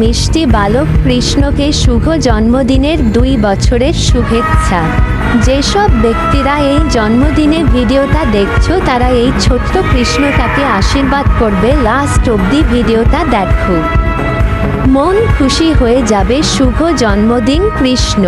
মিষ্টি বালক কৃষ্ণকে শুভ জন্মদিনের 2 বছরের শুভেচ্ছা। যেসব ব্যক্তিরা এই জন্মদিনে ভিডিওটা দেখছো তারা এই ছোট্ট কৃষ্ণটাকে আশীর্বাদ করবে। লাস্ট অবধি ভিডিওটা দেখো, মন খুশি হয়ে যাবে। শুভ জন্মদিন কৃষ্ণ।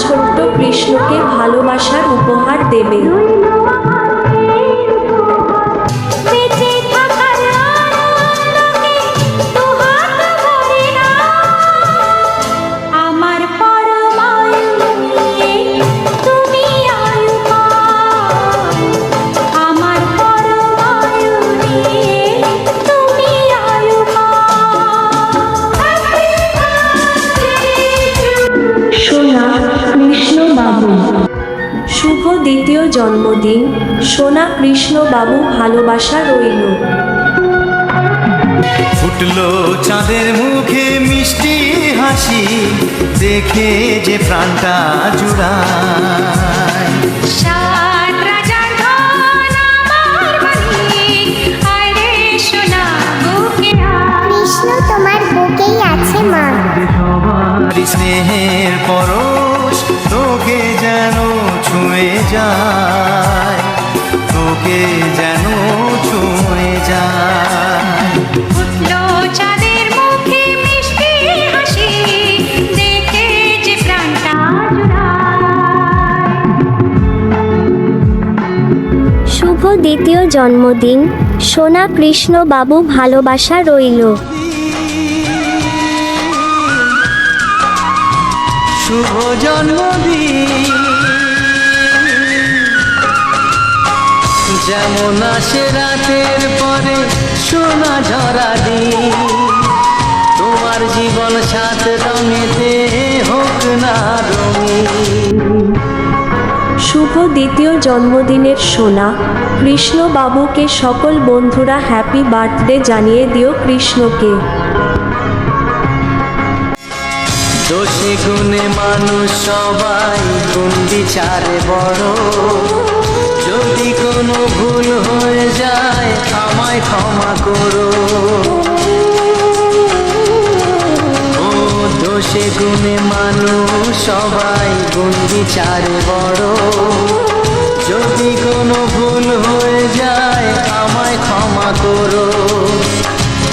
ছোট্ট কৃষ্ণকে ভালোবাসার উপহার দেবে। শুভ দ্বিতীয় জন্মদিন সোনা কৃষ্ণ বাবু, ভালোবাসা রইল। ফুটলো চাঁদের মুখে মিষ্টি হাসি, দেখে যে প্রাণটা জুড়ায়। কৃষ্ণ তোমার বুকেই আছে মা। সবার স্নেহের পরশ তোকে যেন ছুঁয়ে যায়, তোকে যেন ছুঁয়ে যায়। ফুটলো চাঁদের মুখে মিষ্টি হাসি, দেখে যে প্রাণটা জুড়ায়। শুভ দ্বিতীয় জন্মদিন সোনা কৃষ্ণ বাবু, ভালোবাসা রইল। শুভ জন্মদিন যেমন আসে রাতের পরে সোনা ঝরা দিন, তোমার জীবন সাত রঙেতে হোক না রঙিন। শুভ দ্বিতীয় জন্মদিনের সোনা কৃষ্ণ বাবুকে সকল বন্ধুরা হ্যাপি বার্থডে জানিয়ে দিও কৃষ্ণকে। দোষে গুণে মানুষ সবাই, কোন বিচারে বড়। যদি কোনো ভুল হয়ে যায় আমায় ক্ষমা করো। ও দোষে গুণে মানুষ সবাই, গুণ বিচারে বড়। যদি কোনো ভুল হয়ে যায় আমায় ক্ষমা করো।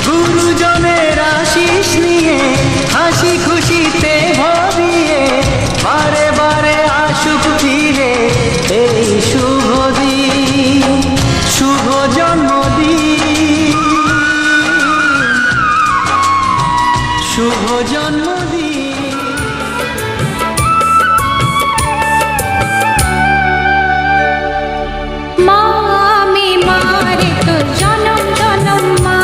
গুরুজনের আশিস নিয়ে হাসি খুশিতে ভরিয়ে, বারে বারে আসুক ফিরে এই শুভ দিন, শুভ জন্মদিন, শুভ জন্মদিন। মা আমি মারে তোর জনম জনম মা,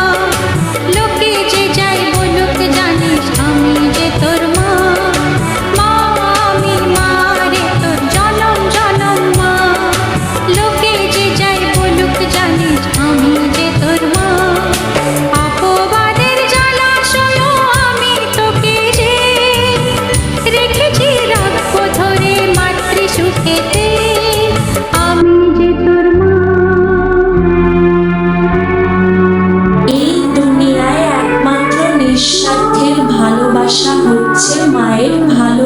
লোকে যে যাই বলুক জানিস আমি যে তোর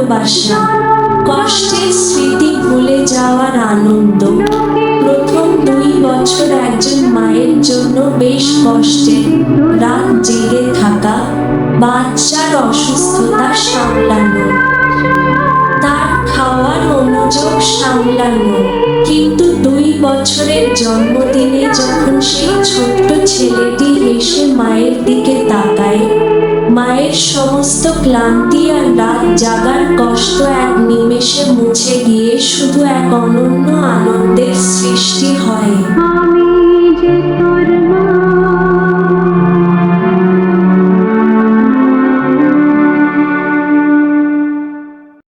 ভালোবাসা, কষ্টের স্মৃতি ভুলে যাওয়ার আনন্দ। প্রথম 2 বছর একজন মায়ের জন্য বেশ কষ্টের। রাত জেগে থাকা, বাচ্চার অসুস্থতা সামলানো, তার খাওয়ার মনোযোগ সামলানো। কিন্তু 2 বছরের জন্মদিনে যখন সেই ছোট্ট ছেলেটি হেসে মায়ের দিকে তাকায়, মায়ের সমস্ত ক্লান্তি আর রাত জাগার কষ্ট এক নিমেষে মুছে গিয়ে শুধু এক অনন্য আনন্দের সৃষ্টি হয়। আমি যে তোর মা